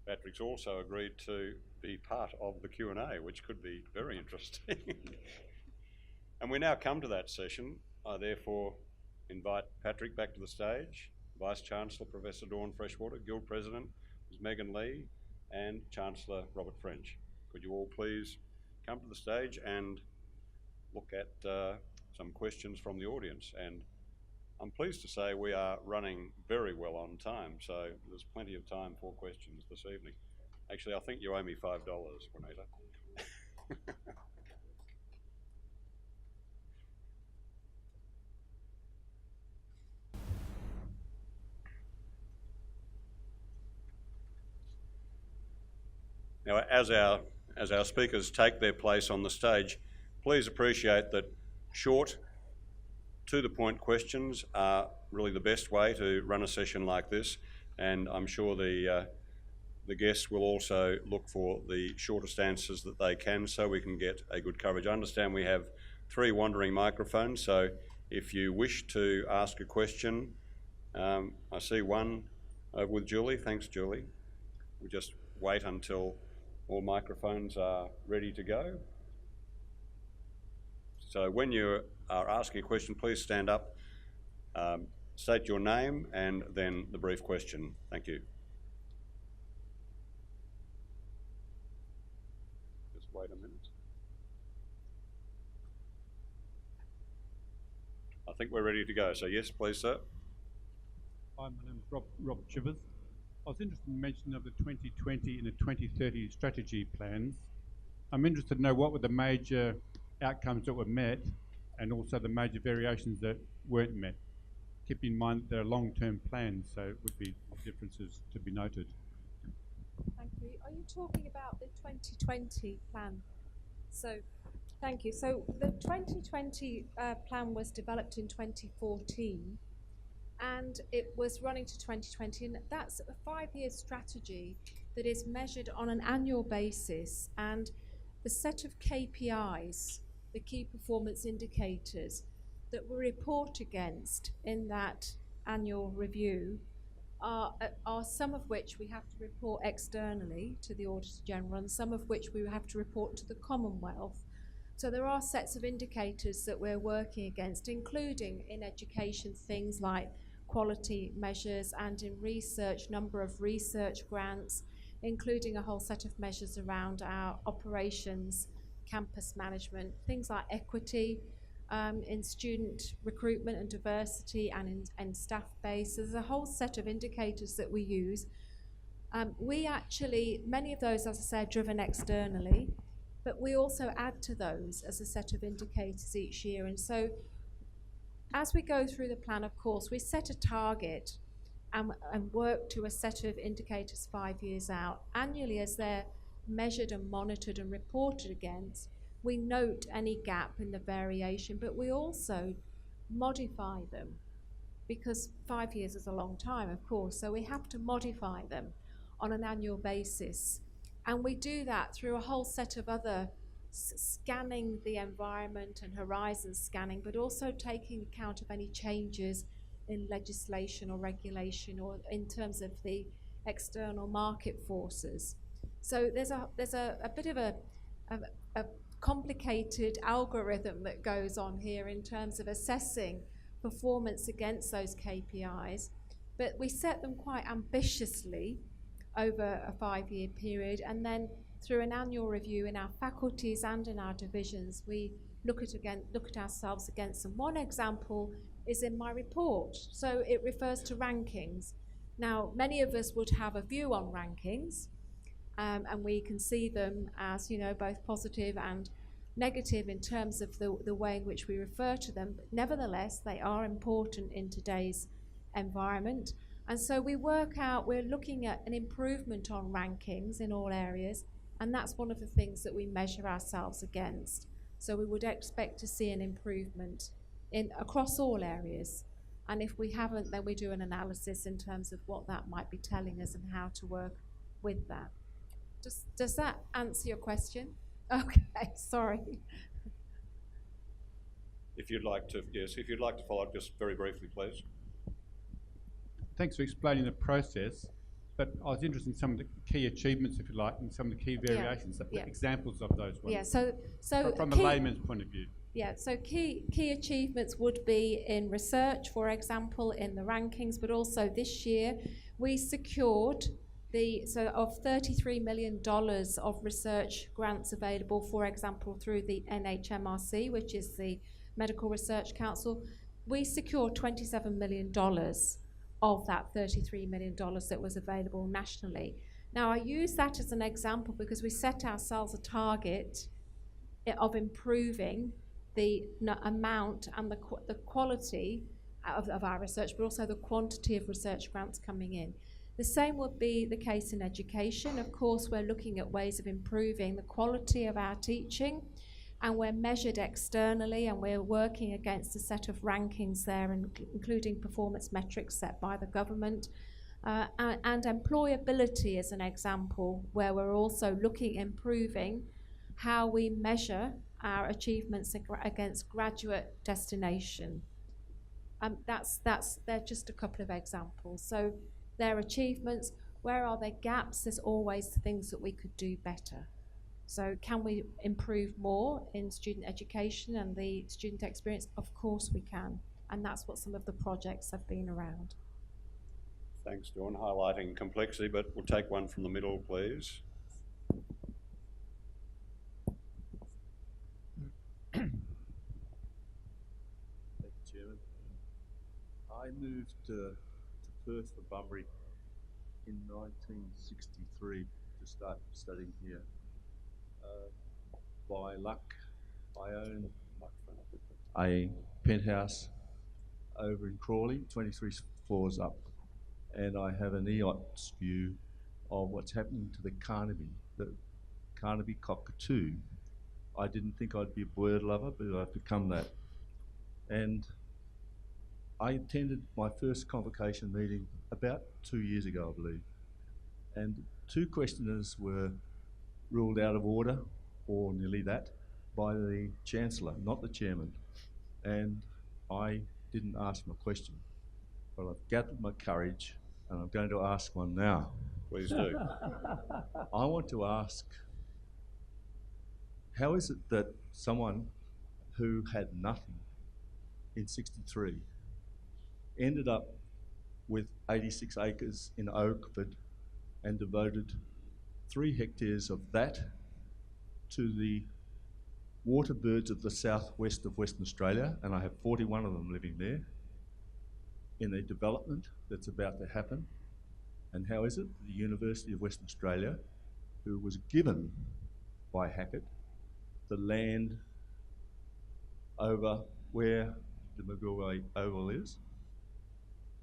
Patrick's also agreed to be part of the Q&A, which could be very interesting. And we now come to that session. I therefore invite Patrick back to the stage, Vice-Chancellor Professor Dawn Freshwater, Guild President Ms Megan Lee, and Chancellor Robert French. Could you all please come to the stage and look at some questions from the audience? And I'm pleased to say we are running very well on time, so there's plenty of time for questions this evening. Actually, I think you owe me $5, Juanita. Now, as our speakers take their place on the stage, please appreciate that short, to-the-point questions are really the best way to run a session like this, and I'm sure the guests will also look for the shortest answers that they can so we can get a good coverage. I understand we have 3 wandering microphones, so if you wish to ask a question, I see one over with Julie. Thanks, Julie. We'll just wait until all microphones are ready to go. So when you are asking a question, please stand up, state your name and then the brief question. Thank you. Just wait a minute. I think we're ready to go. So yes, please, sir. Hi, my name is Rob Chivers. I was interested in mentioning of the 2020 and the 2030 strategy plans. I'm interested to know what were the major outcomes that were met and also the major variations that weren't met. Keep in mind that there are long-term plans, so it would be differences to be noted. Thank you. Are you talking about the 2020 plan? So, thank you. So the 2020 plan was developed in 2014 and it was running to 2020, and that's a 5-year strategy that is measured on an annual basis, and the set of KPIs, the key performance indicators that we report against in that annual review are some of which we have to report externally to the Auditor General and some of which we have to report to the Commonwealth. So there are sets of indicators that we're working against, including in education things like quality measures, and in research, number of research grants, including a whole set of measures around our operations, campus management, things like equity in student recruitment and diversity and in staff base. So there's a whole set of indicators that we use. We actually, many of those, as I said, are driven externally, but we also add to those as a set of indicators each year. And so as we go through the plan, of course, we set a target and work to a set of indicators 5 years out. Annually, as they're measured and monitored and reported against, we note any gap in the variation, but we also modify them because 5 years is a long time, of course, so we have to modify them on an annual basis. And we do that through a whole set of other scanning the environment and horizon scanning, but also taking account of any changes in legislation or regulation or in terms of the external market forces. So there's a bit of a complicated algorithm that goes on here in terms of assessing performance against those KPIs, but we set them quite ambitiously over a 5-year period, and then through an annual review in our faculties and in our divisions, we look at ourselves against them. One example is in my report. So it refers to rankings. Now, many of us would have a view on rankings, and we can see them as, you know, both positive and negative in terms of the way in which we refer to them. But nevertheless, they are important in today's environment. And so we work out, we're looking at an improvement on rankings in all areas, and that's one of the things that we measure ourselves against. So we would expect to see an improvement across all areas. And if we haven't, then we do an analysis in terms of what that might be telling us and how to work with that. Does that answer your question? Okay, sorry. If you'd like to, yes, if you'd like to follow up just very briefly, please. Thanks for explaining the process. but I was interested in some of the key achievements, if you like, and some of the key variations, yeah. examples of those ones. Yeah, so From a layman's point of view. Yeah, so key achievements would be in research, for example, in the rankings, but also this year we secured of $33 million of research grants available, for example, through the NHMRC, which is the Medical Research Council. We secured $27 million of that $33 million that was available nationally. Now, I use that as an example because we set ourselves a target of improving the amount and the quality of our research, but also the quantity of research grants coming in. The same would be the case in education. Of course, we're looking at ways of improving the quality of our teaching, and we're measured externally, and we're working against a set of rankings there, including performance metrics set by the government. And employability is an example where we're also looking at improving how we measure our achievements against graduate destination. They're just a couple of examples. So their achievements, where are there gaps? There's always things that we could do better. So can we improve more in student education and the student experience? Of course we can. And that's what some of the projects have been around. Thanks, Dawn, highlighting complexity, but we'll take one from the middle, please. Thank you, Chairman. I moved to Perth from Bunbury in 1963 to start studying here. By luck, I own a penthouse over in Crawley, 23 floors up, and I have an EOTS view of what's happening to the Carnaby cockatoo. I didn't think I'd be a bird lover, but I've become that. And I attended my first convocation meeting about 2 years ago, I believe. And 2 questioners were ruled out of order, or nearly that, by the Chancellor, not the Chairman. And I didn't ask my question. But I've gathered my courage, and I'm going to ask one now. Please do. I want to ask, how is it that someone who had nothing in 63 ended up with 86 acres in Oakford and devoted 3 hectares of that to the water birds of the southwest of Western Australia, and I have 41 of them living there, in a development that's about to happen? And how is it that the University of Western Australia, who was given by Hackett the land over where the Magua Oval is,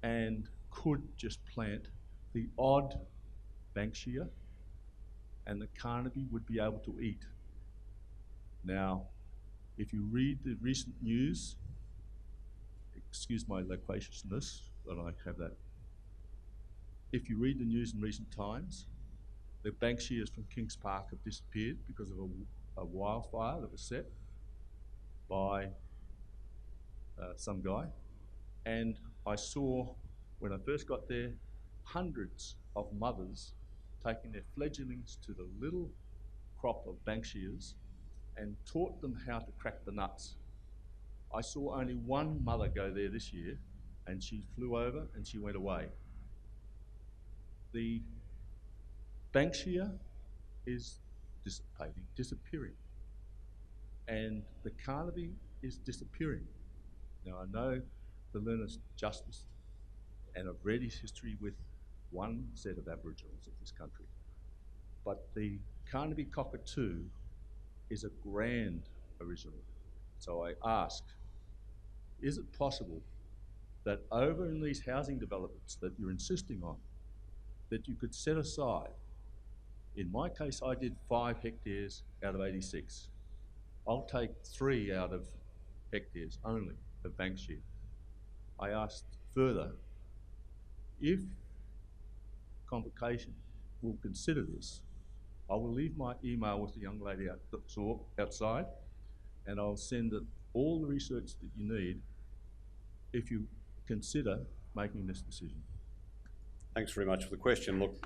and could just plant the odd banksia, and the Carnaby would be able to eat? Now, if you read the recent news, excuse my loquaciousness, but I have that. If you read the news in recent times, the banksias from Kings Park have disappeared because of a wildfire that was set by some guy. And I saw, when I first got there, hundreds of mothers taking their fledglings to the little crop of banksias and taught them how to crack the nuts. I saw only one mother go there this year, and she flew over and she went away. The banksia is disappearing, and the Carnaby is disappearing. Now, I know the learner's justice, and I've read his history with one set of Aboriginals of this country, but the Carnaby cockatoo is a grand original. So I ask, is it possible that over in these housing developments that you're insisting on, that you could set aside, in my case I did 5 hectares out of 86. I'll take 3 out of hectares only of banksia. I asked further, if Convocation will consider this, I will leave my email with the young lady outside, and I'll send it all the research that you need if you consider making this decision. Thanks very much for the question. Look,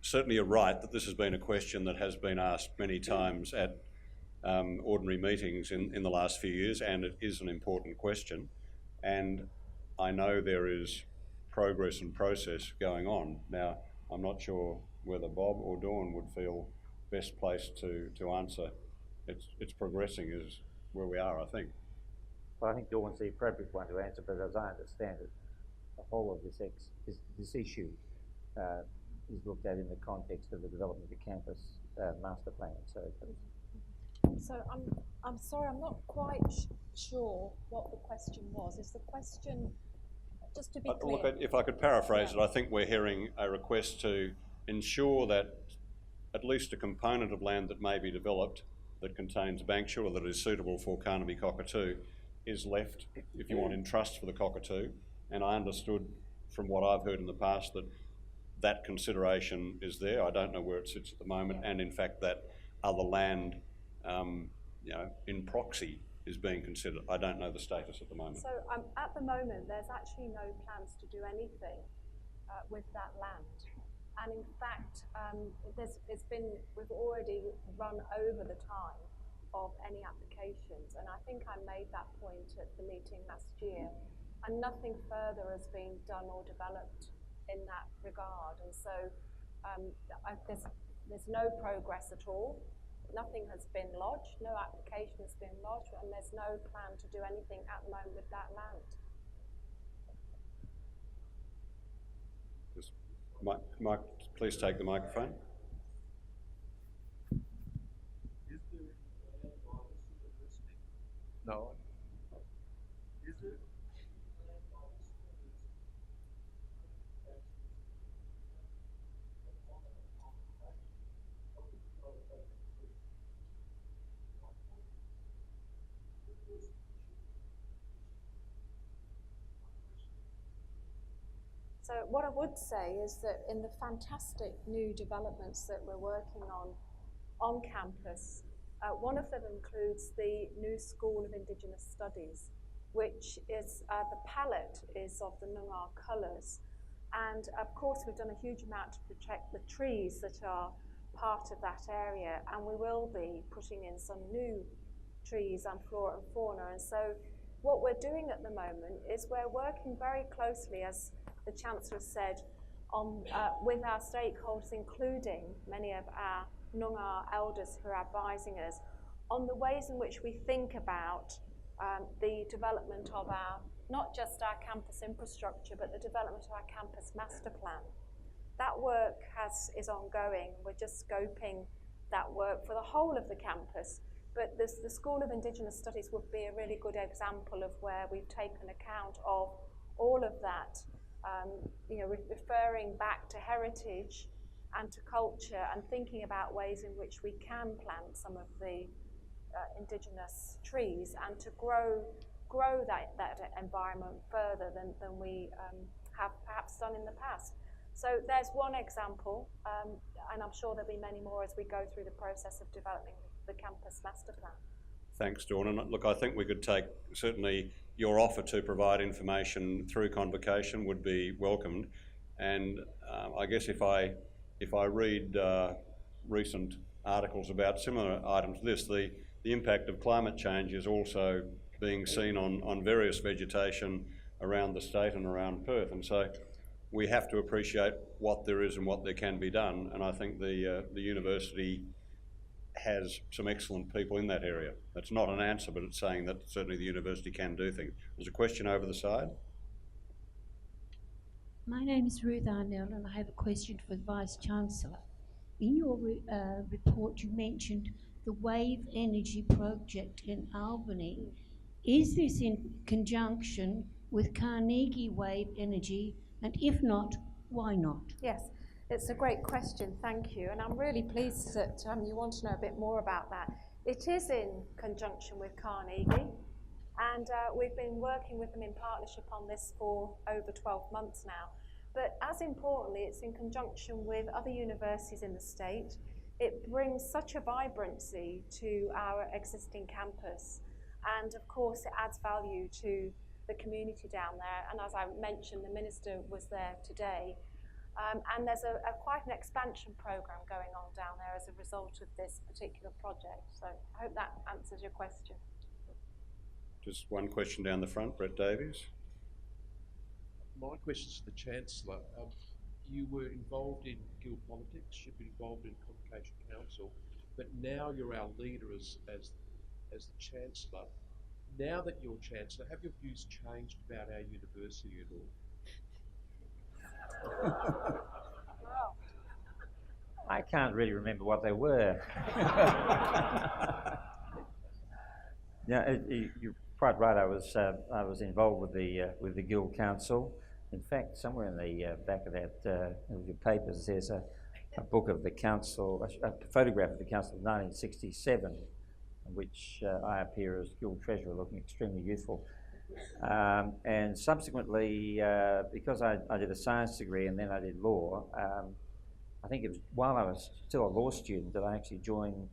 certainly you're right that this has been a question that has been asked many times at ordinary meetings in the last few years, and it is an important question. And I know there is progress and process going on. Now, I'm not sure whether Bob or Dawn would feel best placed to answer. It's progressing is where we are, I think. Well, I think Dawn's the appropriate one to answer, but as I understand it, the whole of this issue is looked at in the context of the development of the campus master plan. So I'm sorry, I'm not quite sure what the question was. Is the question, just to be clear? Look, if I could paraphrase it, I think we're hearing a request to ensure that at least a component of land that may be developed that contains banksia or that is suitable for Carnaby cockatoo is left, if you want, in trust for the cockatoo. And I understood from what I've heard in the past that that consideration is there. I don't know where it sits at the moment, and in fact that other land, in proxy is being considered. I don't know the status at the moment. So at the moment, there's actually no plans to do anything with that land. And in fact, we've already run over the time of any applications. And I think I made that point at the meeting last year. And nothing further has been done or developed in that regard. And so there's no progress at all. Nothing has been lodged, no application has been lodged, and there's no plan to do anything at the moment with that land. Just, Mike, please take the microphone. Is there any land by the university? No. Is there? So what I would say is that in the fantastic new developments that we're working on campus, one of them includes the new School of Indigenous Studies, which is, the palette is of the Noongar colours. And of course we've done a huge amount to protect the trees that are part of that area, and we will be putting in some new trees and flora and fauna. And so what we're doing at the moment is we're working very closely, as the Chancellor said, with our stakeholders, including many of our Noongar elders who are advising us on the ways in which we think about the development of not just our campus infrastructure, but the development of our campus master plan. That work is ongoing. We're just scoping that work for the whole of the campus. But the School of Indigenous Studies would be a really good example of where we've taken account of all of that, referring back to heritage and to culture and thinking about ways in which we can plant some of the indigenous trees and to grow that environment further than we have perhaps done in the past. So there's one example, and I'm sure there'll be many more as we go through the process of developing the campus master plan. Thanks, Dawn. And look, I think we could take, certainly your offer to provide information through Convocation would be welcomed. And I guess if I read recent articles about similar items to this, the impact of climate change is also being seen on various vegetation around the state and around Perth. And so we have to appreciate what there is and what there can be done. And I think the university has some excellent people in that area. That's not an answer, but it's saying that certainly the university can do things. There's a question over the side. My name is Ruth Arnell, and I have a question for the Vice-Chancellor. In your report, you mentioned the wave energy project in Albany. Is this in conjunction with Carnegie Wave Energy, and if not, why not? Yes. It's a great question, thank you. And I'm really pleased that you want to know a bit more about that. It is in conjunction with Carnegie, and we've been working with them in partnership on this for over 12 months now. But as importantly, it's in conjunction with other universities in the state. It brings such a vibrancy to our existing campus. And of course, it adds value to the community down there. And as I mentioned, the Minister was there today. And there's quite an expansion programme going on down there as a result of this particular project. So I hope that answers your question. Just one question down the front, Brett Davies. My question is to the Chancellor. You were involved in guild politics, you've been involved in Convocation Council, but now you're our leader as the Chancellor. Now that you're Chancellor, have your views changed about our university at all? I can't really remember what they were. Yeah, you're quite right. I was involved with the Guild Council. In fact, somewhere in the back of that of your papers, there's a book of the council, a photograph of the council of 1967, in which I appear as Guild Treasurer, looking extremely youthful. And subsequently, because I did a science degree and then I did law, I think it was while I was still a law student that I actually joined,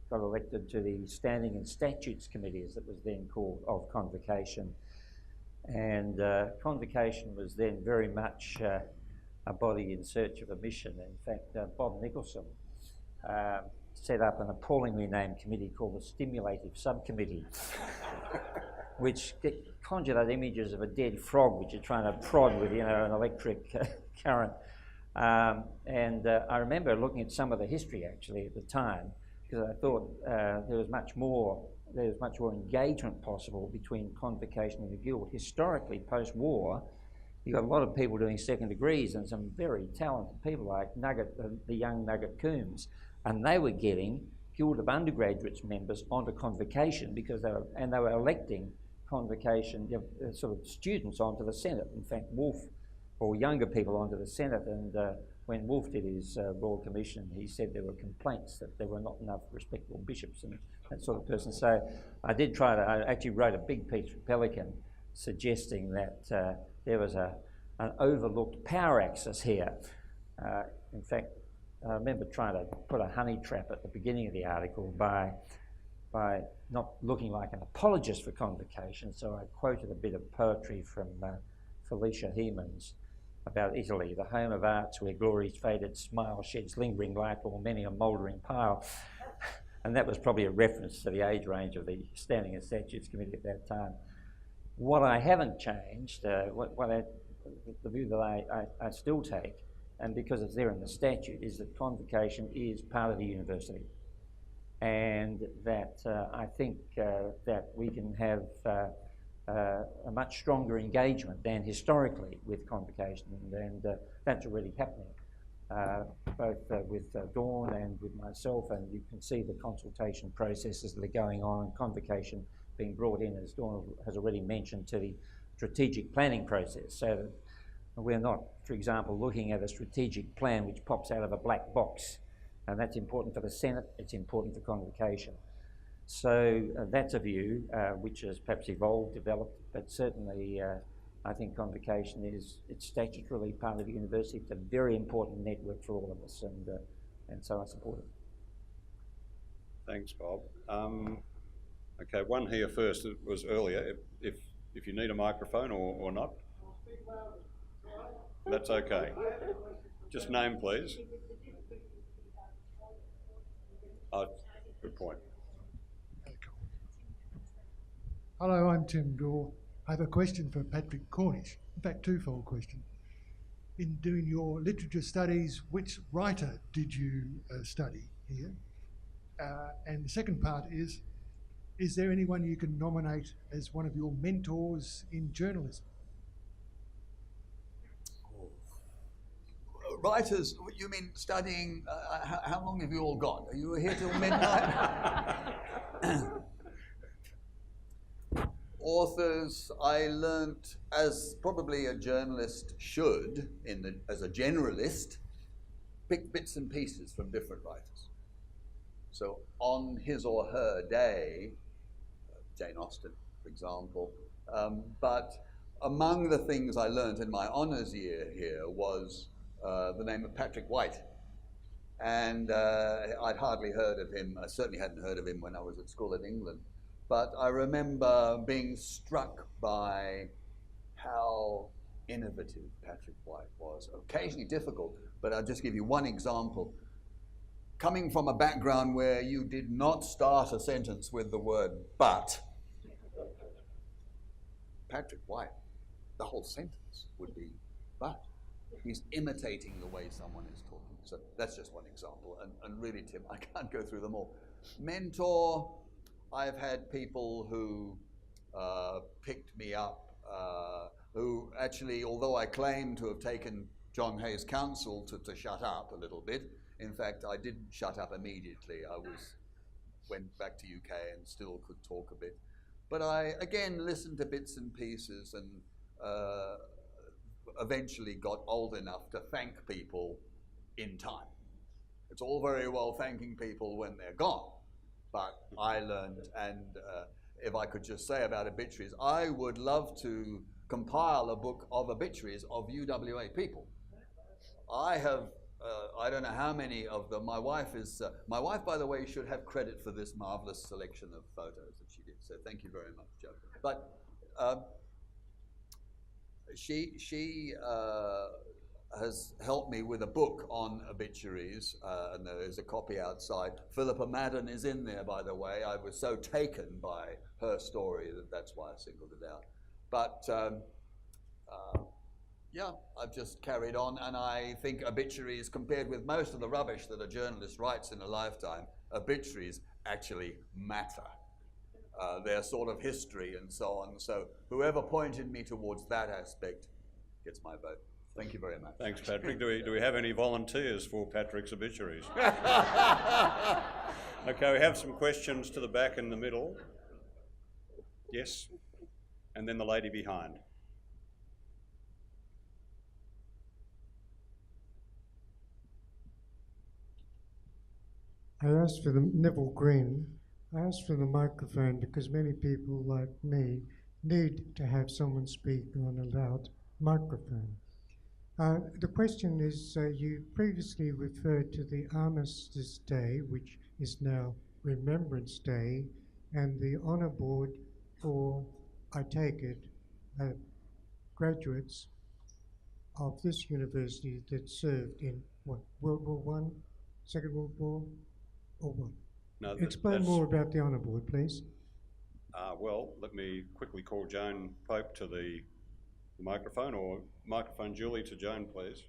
got elected to the Standing and Statutes Committee, as it was then called, of Convocation. And Convocation was then very much a body in search of a mission. In fact, Bob Nicholson set up an appallingly named committee called the Stimulative Subcommittee, which conjured out images of a dead frog which you're trying to prod with, an electric current. And I remember looking at some of the history actually at the time, because I thought there was much more engagement possible between Convocation and the Guild. Historically, post-war, you got a lot of people doing second degrees and some very talented people like the young Nugget Coombs, and they were getting Guild of Undergraduates members onto Convocation because they were electing Convocation sort of students onto the Senate. In fact, Wolfe, or younger people onto the Senate, and when Wolfe did his Royal Commission, he said there were complaints that there were not enough respectable bishops and that sort of person. So I actually wrote a big piece for Pelican suggesting that there was an overlooked power axis here. In fact, I remember trying to put a honey trap at the beginning of the article by not looking like an apologist for Convocation, so I quoted a bit of poetry from Felicia Hemans about Italy, the home of arts where glory's faded smile sheds lingering light o'er many a mouldering pile. And that was probably a reference to the age range of the Standing and Statutes Committee at that time. What I haven't changed, the view that I still take, and because it's there in the statute, is that Convocation is part of the university. And that I think that we can have a much stronger engagement than historically with Convocation, and that's already happening, both with Dawn and with myself, and you can see the consultation processes that are going on, and Convocation being brought in, as Dawn has already mentioned, to the strategic planning process, so that we're not, for example, looking at a strategic plan which pops out of a black box, and that's important for the Senate, it's important for Convocation. So that's a view which has perhaps evolved, developed, but certainly I think Convocation it's statutorily part of the university. It's a very important network for all of us, and so I support it. Thanks, Bob. Okay, one here first. It was earlier. If you need a microphone or not, that's okay. Just name, please. Good point. Hello, I'm Tim Gore. I have a question for Patrick Cornish. In fact, twofold question. In doing your literature studies, which writer did you study here? And the second part is there anyone you can nominate as one of your mentors in journalism? Writers, you mean studying, how long have you all got? Are you here till midnight? Authors, I learnt, as probably a journalist should, as a generalist, pick bits and pieces from different writers. So on his or her day, Jane Austen, for example, but among the things I learnt in my honours year here was the name of Patrick White. And I'd hardly heard of him, I certainly hadn't heard of him when I was at school in England. but I remember being struck by how innovative Patrick White was. Occasionally difficult, but I'll just give you one example. Coming from a background where you did not start a sentence with the word but, Patrick White, the whole sentence would be but. He's imitating the way someone is talking. So that's just one example. And really, Tim, I can't go through them all. Mentor, I've had people who picked me up, who actually, although I claim to have taken John Hay's counsel to shut up a little bit, in fact, I didn't shut up immediately. I went back to UK and still could talk a bit. But I, again, listened to bits and pieces and eventually got old enough to thank people in time. It's all very well thanking people when they're gone, but I learned, and if I could just say about obituaries, I would love to compile a book of obituaries of UWA people. I have, I don't know how many of them. My wife, by the way, should have credit for this marvelous selection of photos that she did, so thank you very much, Jo. But she has helped me with a book on obituaries, and there's a copy outside. Philippa Madden is in there, by the way. I was so taken by her story that's why I singled it out. But yeah, I've just carried on, and I think obituaries, compared with most of the rubbish that a journalist writes in a lifetime, obituaries actually matter. Their sort of history and so on. So whoever pointed me towards that aspect gets my vote. Thank you very much. Thanks, Patrick. Do we have any volunteers for Patrick's obituaries? Okay, we have some questions to the back in the middle. Yes, and then the lady behind. I asked for the Neville Green. I asked for the microphone because many people like me need to have someone speak on a loud microphone. The question is, you previously referred to the Armistice Day, which is now Remembrance Day, and the honour board for, I take it, graduates of this university that served in what, World War I, Second World War, or what? No, Explain more about the honour board, please. Well, let me quickly call Joan Pope to the microphone, or microphone Julie to Joan, please.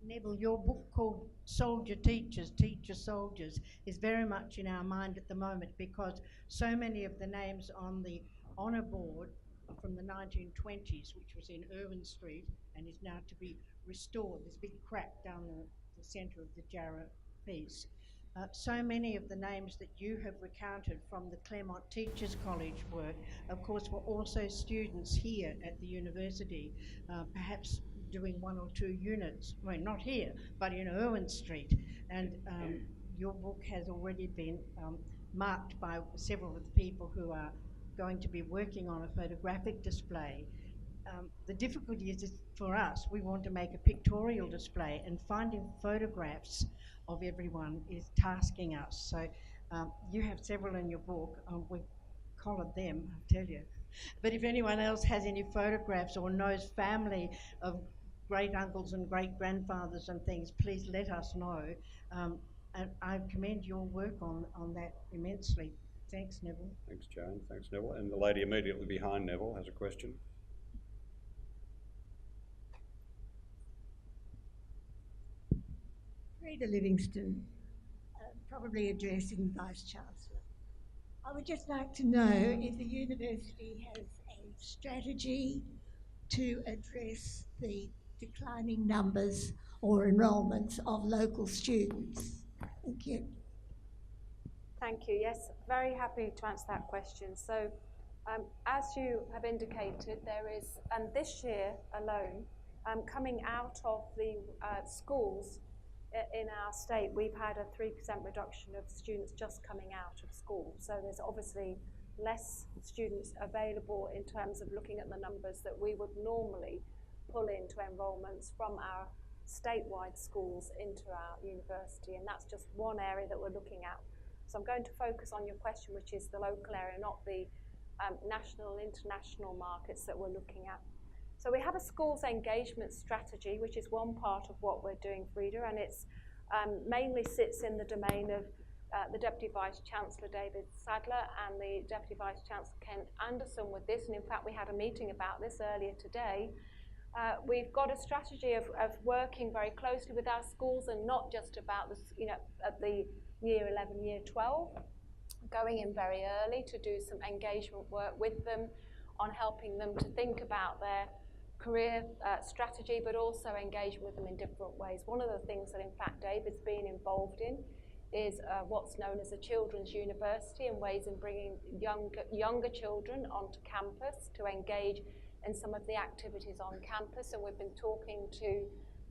Neville, your book called Soldier Teachers, Teacher Soldiers is very much in our mind at the moment, because so many of the names on the honour board are from the 1920s, which was in Irwin Street and is now to be restored. There's a big crack down the centre of the Jarrah piece. So many of the names that you have recounted from the Claremont Teachers College work, of course, were also students here at the university, perhaps doing 1 or 2 units, well, not here, but in Irwin Street. And your book has already been marked by several of the people who are going to be working on a photographic display. The difficulty is for us, we want to make a pictorial display, and finding photographs of everyone is tasking us. So you have several in your book. We collared them, I'll tell you. But if anyone else has any photographs or knows family of great uncles and great grandfathers and things, please let us know. And I commend your work on that immensely. Thanks, Neville. Thanks, Joan. Thanks, Neville. And the lady immediately behind Neville has a question. Rita Livingston, probably addressing Vice Chancellor. I would just like to know if the university has a strategy to address the declining numbers or enrolments of local students. Thank you. Thank you. Yes, very happy to answer that question. So, as you have indicated, there is, and this year alone, coming out of the schools in our state, we've had a 3% reduction of students just coming out of school. So there's obviously less students available in terms of looking at the numbers that we would normally pull into enrolments from our statewide schools into our university, and that's just one area that we're looking at. So I'm going to focus on your question, which is the local area, not the national, international markets that we're looking at. So we have a schools engagement strategy, which is one part of what we're doing, Frida, and it's mainly sits in the domain of the Deputy Vice-Chancellor David Sadler and the Deputy Vice-Chancellor Ken Anderson with this, and in fact we had a meeting about this earlier today. We've got a strategy of working very closely with our schools, and not just about the, at the year 11, year 12, going in very early to do some engagement work with them on helping them to think about their career strategy, but also engage with them in different ways. One of the things that in fact David's been involved in is what's known as a children's university, and ways in bringing younger children onto campus to engage in some of the activities on campus, and we've been talking to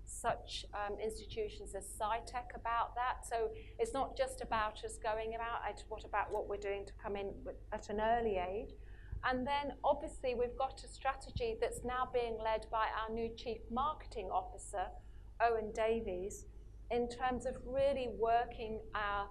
such institutions as SciTech about that. So it's not just about us going about, it's what about what we're doing to come in at an early age. And then obviously we've got a strategy that's now being led by our new Chief Marketing Officer, Owen Davies, in terms of really working our,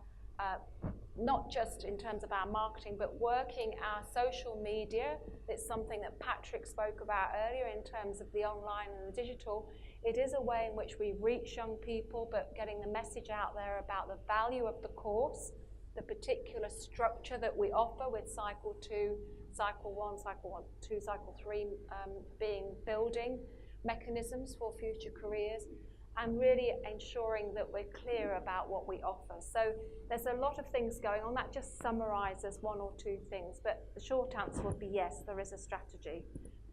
not just in terms of our marketing, but working our social media. It's something that Patrick spoke about earlier in terms of the online and the digital. It is a way in which we reach young people, but getting the message out there about the value of the course, the particular structure that we offer with Cycle 2, Cycle 1, Cycle 2, Cycle 3 being building mechanisms for future careers, and really ensuring that we're clear about what we offer. So there's a lot of things going on. That just summarises one or two things, but the short answer would be yes, there is a strategy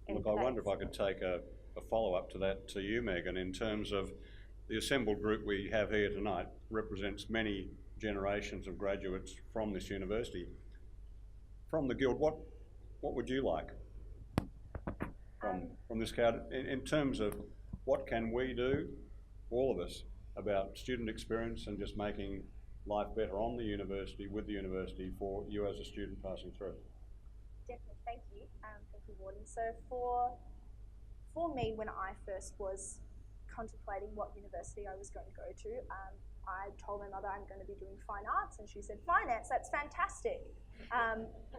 in Look, place. I wonder if I could take a follow-up to that to you, Megan, in terms of the assembled group we have here tonight represents many generations of graduates from this university. From the Guild, what would you like from this crowd in terms of what can we do, all of us, about student experience and just making life better on the university, with the university, for you as a student passing through? Definitely, thank you. Thank you, Warden. So for me, when I first was contemplating what university I was going to go to, I told my mother I'm going to be doing fine arts, and she said, finance, that's fantastic.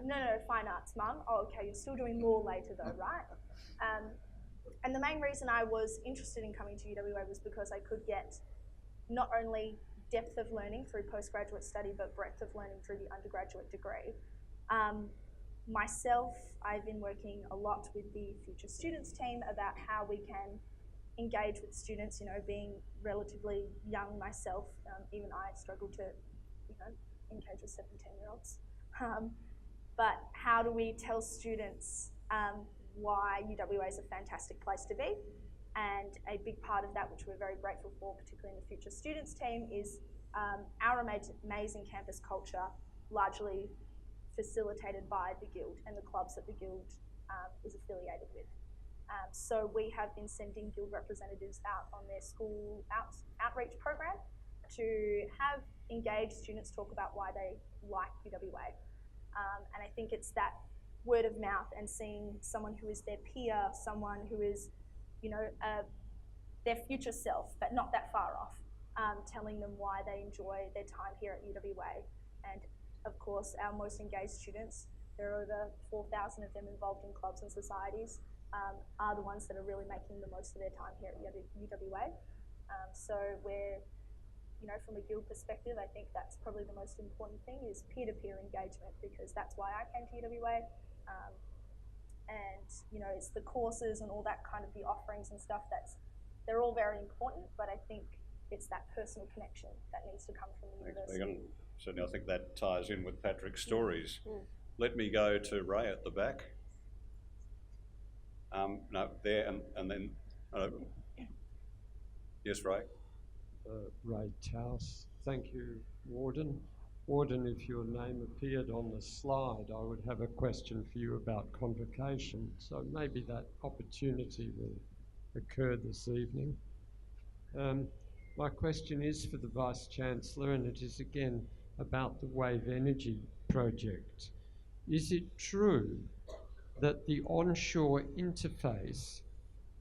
No, fine arts, Mum. Oh, okay, you're still doing law later though, right? And the main reason I was interested in coming to UWA was because I could get not only depth of learning through postgraduate study, but breadth of learning through the undergraduate degree. Myself, I've been working a lot with the Future Students team about how we can engage with students, being relatively young myself, even I struggle to, engage with 7, 10-year-olds. But how do we tell students why UWA is a fantastic place to be? And a big part of that, which we're very grateful for, particularly in the Future Students team, is our amazing campus culture, largely facilitated by the Guild and the clubs that the Guild is affiliated with. So we have been sending Guild representatives out on their school outreach program to have engaged students talk about why they like UWA. And I think it's that word of mouth and seeing someone who is their peer, someone who is, their future self, but not that far off, telling them why they enjoy their time here at UWA. And of course, our most engaged students, there are over 4,000 of them involved in clubs and societies, are the ones that are really making the most of their time here at UWA. So we're, from a Guild perspective, I think that's probably the most important thing, is peer-to-peer engagement, because that's why I came to UWA. And, it's the courses and all that kind of the offerings and stuff they're all very important, but I think it's that personal connection that needs to come from the university. Megan. Certainly, I think that ties in with Patrick's stories. Let me go to Ray at the back. No, there, and then, yes, Ray. Ray Taus. Thank you, Warden. Warden, if your name appeared on the slide, I would have a question for you about convocation. So maybe that opportunity will occur this evening. My question is for the Vice-Chancellor, and it is again about the wave energy project. Is it true that the onshore interface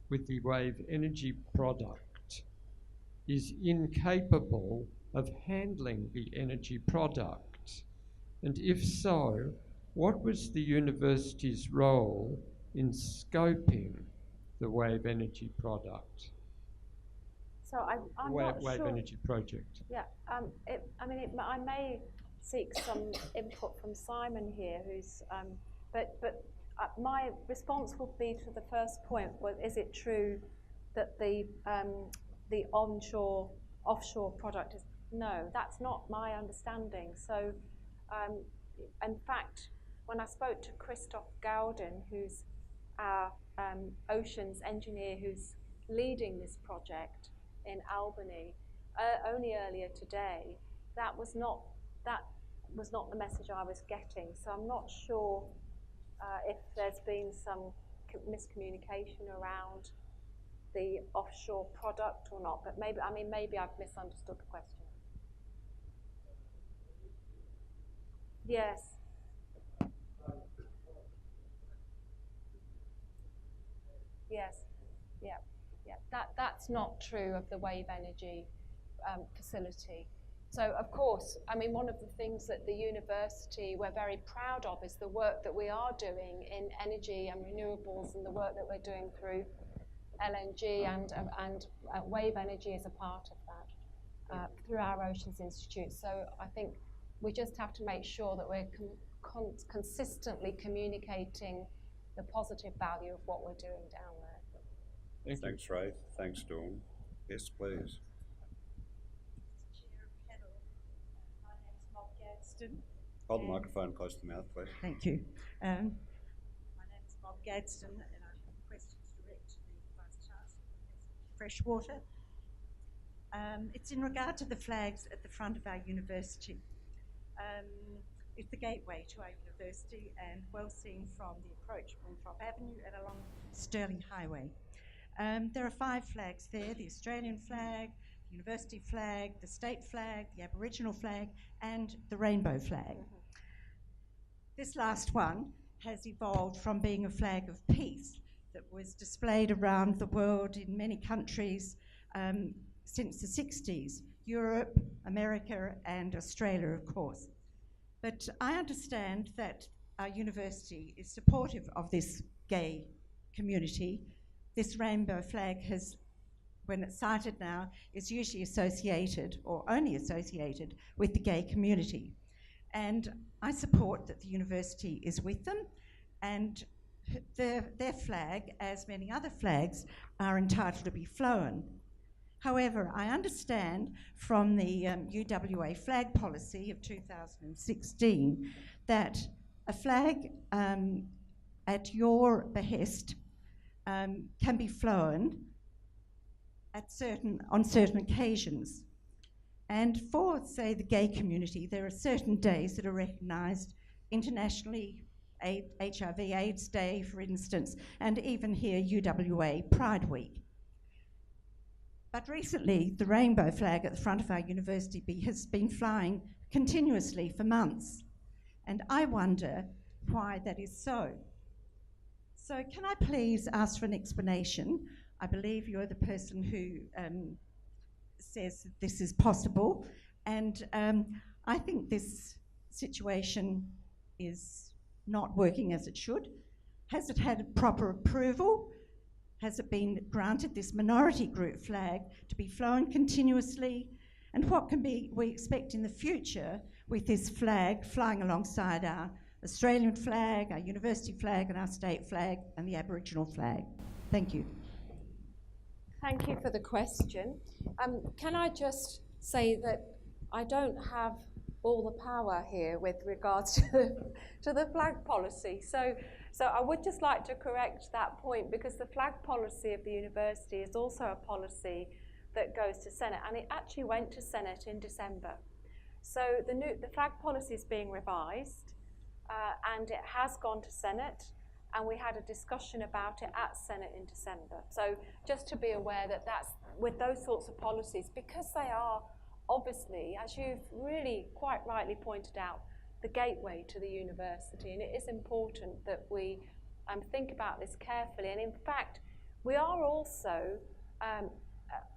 with the wave energy product is incapable of handling the energy product? And if so, what was the university's role in scoping the wave energy product? So I'm not Wave sure. energy project. Yeah, I may seek some input from Simon here, who's, but my response would be to the first point: is it true that the offshore product is? No, that's not my understanding. So, in fact, when I spoke to Christoph Gauden, who's our oceans engineer, who's leading this project in Albany, only earlier today, that was not the message I was getting. So I'm not sure if there's been some miscommunication around the offshore product or not. But maybe I've misunderstood the question. Yes. Yes. Yeah. Yeah. That's not true of the wave energy facility. So, of course, one of the things that the university we're very proud of is the work that we are doing in energy and renewables, and the work that we're doing through LNG and wave energy is a part of that through our Oceans Institute. So I think we just have to make sure that we're consistently communicating the positive value of what we're doing down there. Thanks, Ray. Thanks, Dawn. Yes, please. Hold the microphone close to the mouth, please. Thank you. My name is Bob Gadsden, and I have questions direct to the Vice Chancellor, Freshwater. It's in regard to the flags at the front of our university. It's the gateway to our university and well seen from the approach from Trop Avenue and along Stirling Highway. There are 5 flags there: the Australian flag, the university flag, the state flag, the Aboriginal flag, and the rainbow flag. This last one has evolved from being a flag of peace that was displayed around the world in many countries since the 60s, Europe, America, and Australia, of course. But I understand that our university is supportive of this gay community. This rainbow flag has, when it's cited now, is usually associated, or only associated, with the gay community. And I support that the university is with them, and their flag, as many other flags, are entitled to be flown. However, I understand from the UWA flag policy of 2016 that a flag at your behest can be flown on certain occasions. And for, say, the gay community, there are certain days that are recognised internationally, HIV/AIDS Day, for instance, and even here, UWA Pride Week. But recently, the rainbow flag at the front of our university has been flying continuously for months. And I wonder why that is so. So can I please ask for an explanation? I believe you're the person who says that this is possible. And I think this situation is not working as it should. Has it had proper approval? Has it been granted this minority group flag to be flown continuously? And what can we expect in the future with this flag flying alongside our Australian flag, our university flag, and our state flag, and the Aboriginal flag? Thank you. Thank you for the question. Can I just say that I don't have all the power here with regards to the flag policy. So I would just like to correct that point, because the flag policy of the university is also a policy that goes to Senate, and it actually went to Senate in December. So the flag policy is being revised, and it has gone to Senate, and we had a discussion about it at Senate in December. So just to be aware that that's with those sorts of policies, because they are obviously, as you've really quite rightly pointed out, the gateway to the university, and it is important that we think about this carefully. And in fact, we are also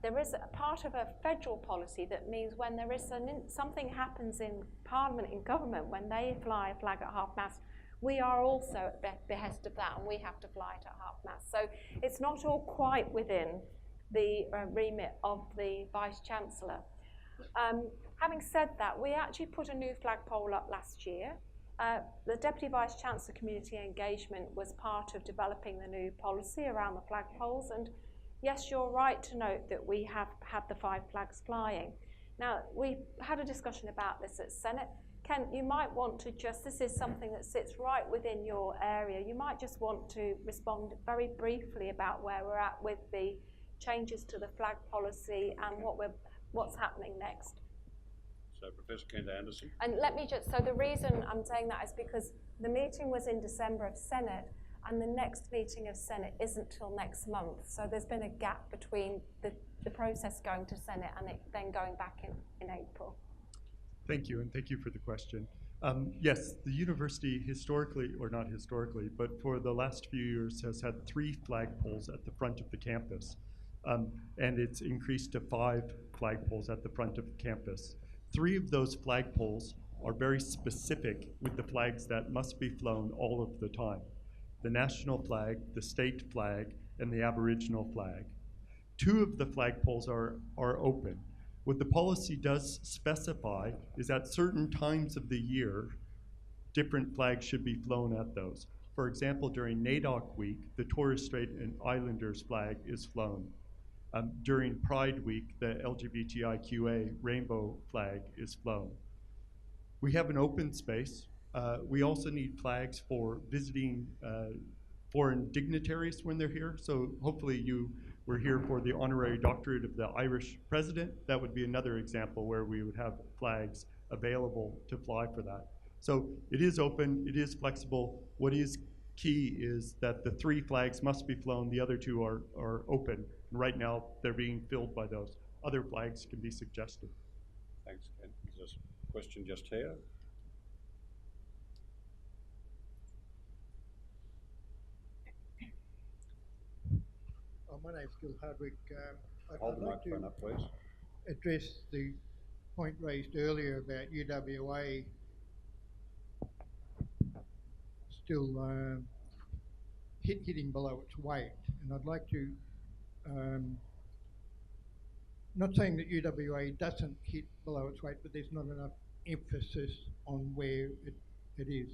there is a part of a federal policy that means when there is something happens in Parliament, in government, when they fly a flag at half-mast, we are also at the behest of that, and we have to fly it at half-mast. So it's not all quite within the remit of the Vice-Chancellor. Having said that, we actually put a new flagpole up last year. The Deputy Vice-Chancellor Community Engagement was part of developing the new policy around the flagpoles, and yes, you're right to note that we have had the 5 flags flying. Now, we had a discussion about this at Senate. Ken, you might want to just, this is something that sits right within your area, you might just want to respond very briefly about where we're at with the changes to the flag policy and what's happening next. So, Professor Kent Anderson. And let me just, so the reason I'm saying that is because the meeting was in December of Senate, and the next meeting of Senate isn't till next month. So there's been a gap between the process going to Senate and it then going back in April. Thank you, and thank you for the question. Yes, the university historically, or not historically, but for the last few years has had 3 flagpoles at the front of the campus. And it's increased to 5 flagpoles at the front of the campus. 3 of those flagpoles are very specific with the flags that must be flown all of the time. The national flag, the state flag, and the Aboriginal flag. 2 of the flagpoles are open. What the policy does specify is at certain times of the year, different flags should be flown at those. For example, during NAIDOC week, the Torres Strait and Islanders flag is flown. During Pride week, the LGBTIQA rainbow flag is flown. We have an open space. We also need flags for visiting foreign dignitaries when they're here. So hopefully you were here for the honorary doctorate of the Irish president. That would be another example where we would have flags available to fly for that. So it is open, it is flexible. What is key is that the 3 flags must be flown, the other 2 are open. And right now, they're being filled by those. Other flags can be suggested. Thanks, Ken. There's a question just here. My name's Gil Hardwick. Hold the microphone up, please. Address the point raised earlier about UWA still hitting below its weight, and I'd like to, not saying that UWA doesn't hit below its weight, but there's not enough emphasis on where it is.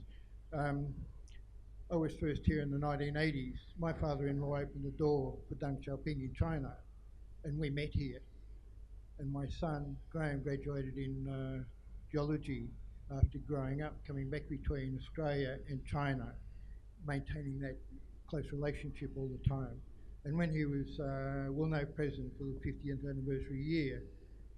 I was first here in the 1980s. My father-in-law opened the door for Deng Xiaoping in China, and we met here. And my son, Graham, graduated in geology after growing up, coming back between Australia and China, maintaining that close relationship all the time. And when he was Wilno president for the 50th anniversary year,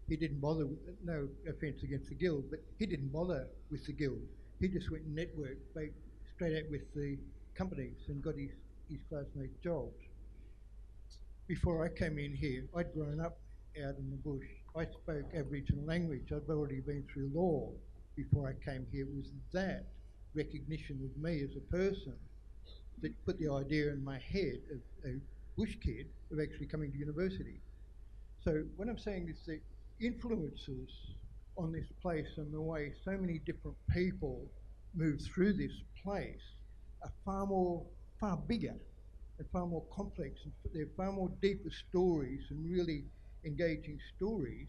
he didn't bother, no offence against the Guild, but he didn't bother with the Guild. He just went and networked straight out with the companies and got his classmates jobs. Before I came in here, I'd grown up out in the bush. I spoke Aboriginal language. I'd already been through law before I came here. It was that recognition of me as a person that put the idea in my head of a bush kid of actually coming to university. So what I'm saying is the influences on this place and the way so many different people move through this place are far bigger and far more complex, and they're far more deeper stories and really engaging stories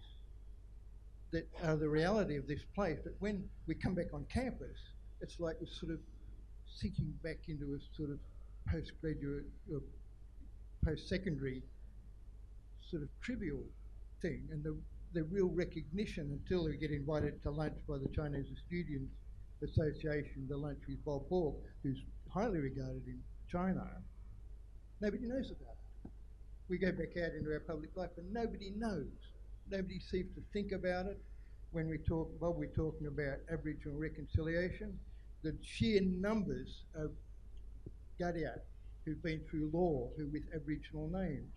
that are the reality of this place. But when we come back on campus, it's like we're sort of sinking back into a sort of postgraduate or post-secondary sort of trivial thing, and the real recognition until we get invited to lunch by the Chinese Students Association, the lunch with Bob Hawke, who's highly regarded in China, nobody knows about it. We go back out into our public life and nobody knows. Nobody seems to think about it. When we talk, Bob, we're talking about Aboriginal reconciliation, the sheer numbers of Gadiat who've been through law, who with Aboriginal names,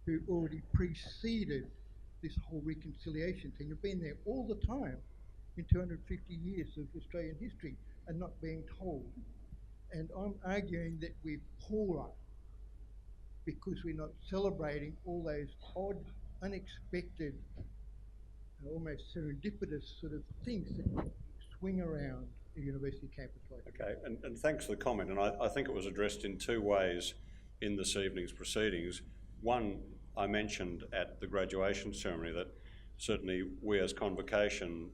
who already preceded this whole reconciliation thing, have been there all the time in 250 years of Australian history and not being told. And I'm arguing that we're poorer because we're not celebrating all those odd, unexpected, almost serendipitous sort of things that swing around a university campus like that. Okay, and thanks for the comment, and I think it was addressed in two ways in this evening's proceedings. One, I mentioned at the graduation ceremony that certainly we as Convocation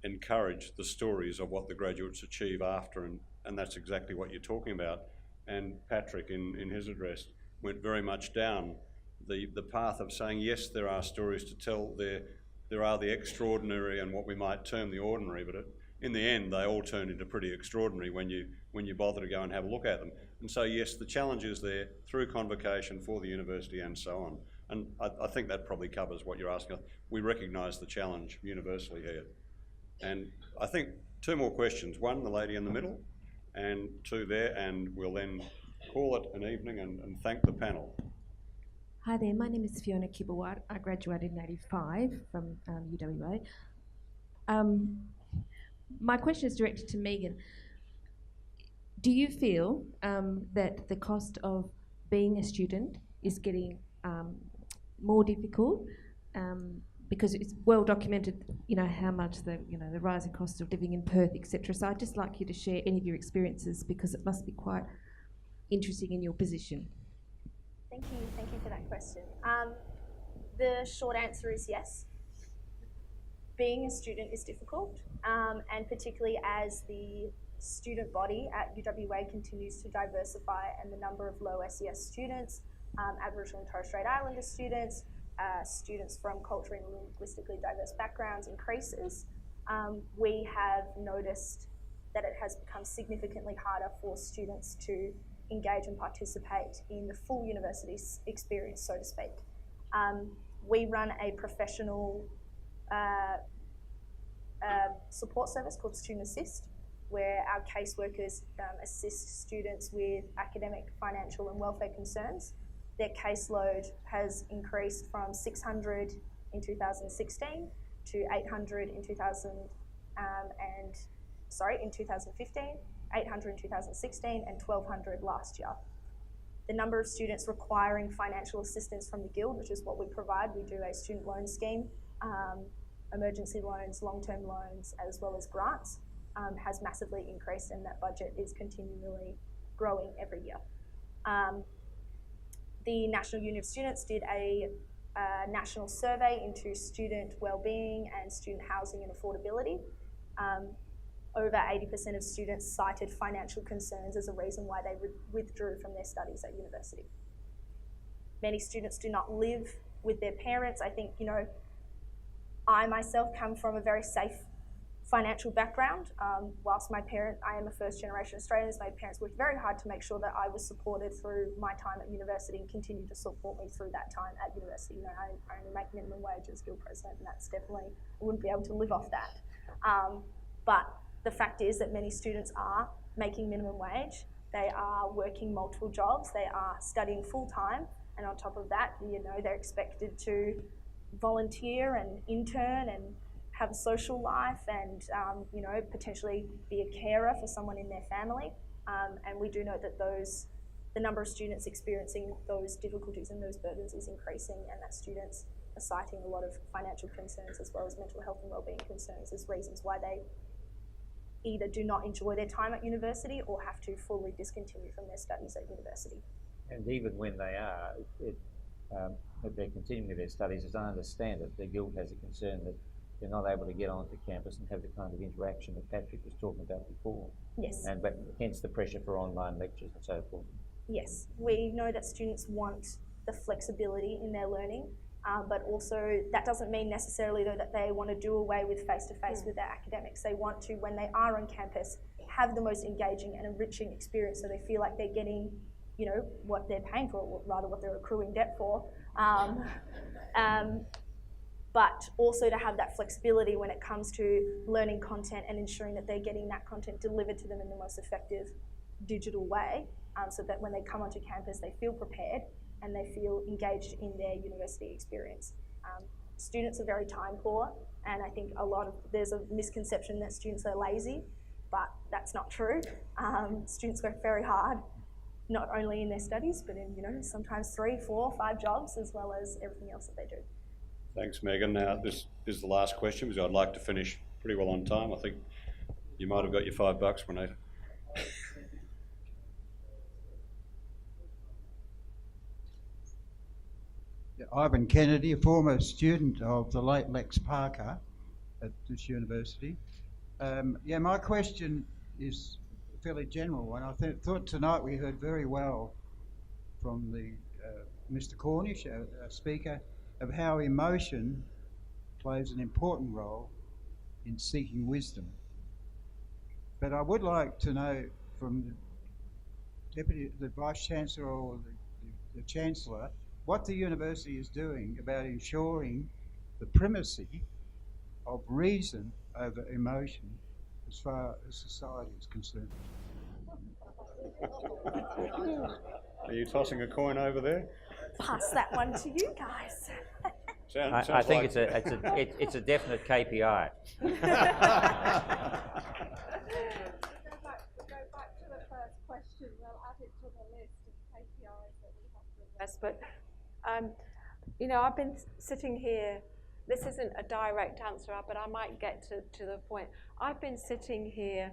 encourage the stories of what the graduates achieve after, and that's exactly what you're talking about. And Patrick, in his address, went very much down the path of saying, yes, there are stories to tell, there are the extraordinary and what we might term the ordinary, but in the end, they all turn into pretty extraordinary when you bother to go and have a look at them. And so, yes, the challenge is there through Convocation for the university and so on. And I think that probably covers what you're asking. We recognise the challenge universally here. And I think two more questions. One, the lady in the middle, and two there, and we'll then call it an evening and thank the panel. Hi there, my name is Fiona Kibawat. I graduated in '85 from UWA. My question is directed to Megan. Do you feel that the cost of being a student is getting more difficult? Because it's well documented, how much the rising cost of living in Perth, etc. So I'd just like you to share any of your experiences, because it must be quite interesting in your position. Thank you for that question. The short answer is yes. Being a student is difficult, and particularly as the student body at UWA continues to diversify and the number of low SES students, Aboriginal and Torres Strait Islander students, students from culturally and linguistically diverse backgrounds increases, we have noticed that it has become significantly harder for students to engage and participate in the full university experience, so to speak. We run a professional support service called Student Assist, where our caseworkers assist students with academic, financial and welfare concerns. Their caseload has increased from 600 in 2016 to 800 in 2015, 800 in 2016 and 1,200 last year. The number of students requiring financial assistance from the Guild, which is what we provide, we do a student loan scheme, emergency loans, long-term loans, as well as grants, has massively increased, and that budget is continually growing every year. The National Union of Students did a national survey into student wellbeing and student housing and affordability. Over 80% of students cited financial concerns as a reason why they withdrew from their studies at university. Many students do not live with their parents. I think, I myself come from a very safe financial background. Whilst I am a first generation Australian, my parents worked very hard to make sure that I was supported through my time at university and continue to support me through that time at university. I only make minimum wage as Guild President, and that's definitely, I wouldn't be able to live off that. But the fact is that many students are making minimum wage, they are working multiple jobs, they are studying full time, and on top of that, they're expected to volunteer and intern and have a social life and, potentially be a carer for someone in their family. And we do know that the number of students experiencing those difficulties and those burdens is increasing, and that students are citing a lot of financial concerns as well as mental health and wellbeing concerns as reasons why they either do not enjoy their time at university or have to fully discontinue from their studies at university. And even when they are, if they're continuing their studies, as I understand it, the Guild has a concern that they're not able to get onto campus and have the kind of interaction that Patrick was talking about before. Yes. But hence the pressure for online lectures and so forth. Yes, we know that students want the flexibility in their learning, but also that doesn't mean necessarily though that they want to do away with face-to-face with their academics. They want to, when they are on campus, have the most engaging and enriching experience, so they feel like they're getting, what they're paying for, or rather what they're accruing debt for. But also to have that flexibility when it comes to learning content and ensuring that they're getting that content delivered to them in the most effective digital way, so that when they come onto campus they feel prepared and they feel engaged in their university experience. Students are very time poor, and I think there's a misconception that students are lazy, but that's not true. Students work very hard. not only in their studies, but in, sometimes 3, 4, 5 jobs, as well as everything else that they do. Thanks, Megan. Now, this is the last question because I'd like to finish pretty well on time. I think you might have got your $5, Renata. Ivan Kennedy, a former student of the late Lex Parker at this university. My question is a fairly general one. I thought tonight we heard very well from the Mr. Cornish, our speaker, of how emotion plays an important role in seeking wisdom. But I would like to know from the Vice Chancellor or the Chancellor what the university is doing about ensuring the primacy of reason over emotion as far as society is concerned. Are you tossing a coin over there? Pass that one to you guys. I think it's a definite KPI. Go back to the first question. We'll add it to the list of KPIs that we have to address. But, I've been sitting here. This isn't a direct answer, but I might get to the point. I've been sitting here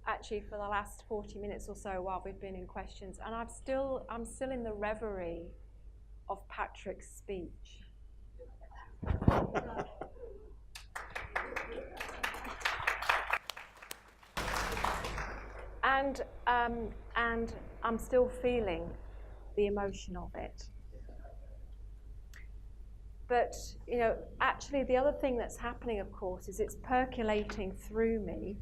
actually for the last 40 minutes or so while we've been in questions, and I'm still in the reverie of Patrick's speech. And I'm still feeling the emotion of it. But, actually the other thing that's happening, of course, is it's percolating through me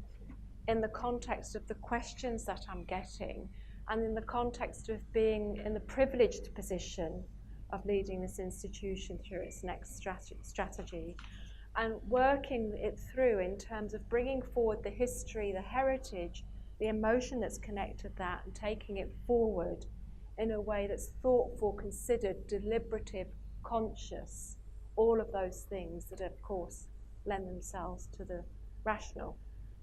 in the context of the questions that I'm getting and in the context of being in the privileged position of leading this institution through its next strategy and working it through in terms of bringing forward the history, the heritage, the emotion that's connected to that and taking it forward in a way that's thoughtful, considered, deliberative, conscious, all of those things that of course lend themselves to the rational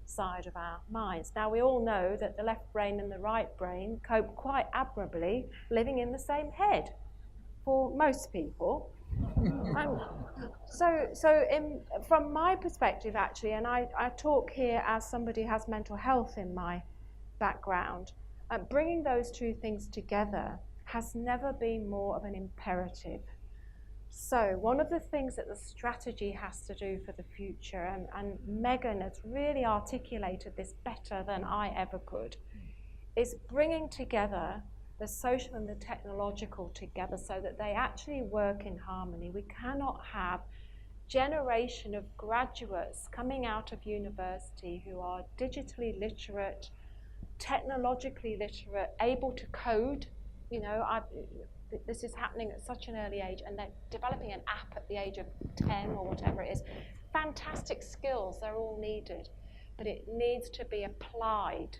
side of our minds. Now we all know that the left brain and the right brain cope quite admirably living in the same head for most people. From my perspective actually, and I talk here as somebody who has mental health in my background, bringing those two things together has never been more of an imperative. So one of the things that the strategy has to do for the future, and Megan has really articulated this better than I ever could, is bringing together the social and the technological together so that they actually work in harmony. We cannot have generation of graduates coming out of university who are digitally literate, technologically literate, able to code. This is happening at such an early age, and they're developing an app at the age of 10 or whatever it is. Fantastic skills, they're all needed, but it needs to be applied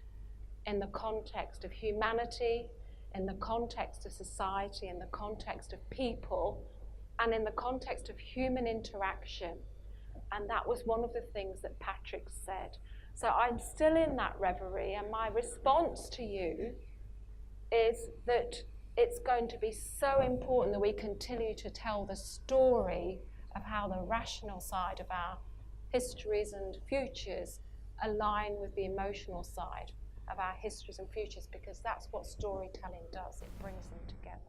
in the context of humanity, in the context of society, in the context of people, and in the context of human interaction. And that was one of the things that Patrick said. So I'm still in that reverie, and my response to you is that it's going to be so important that we continue to tell the story of how the rational side of our histories and futures align with the emotional side of our histories and futures, because that's what storytelling does. It brings them together.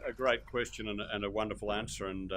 A great question and a wonderful answer, and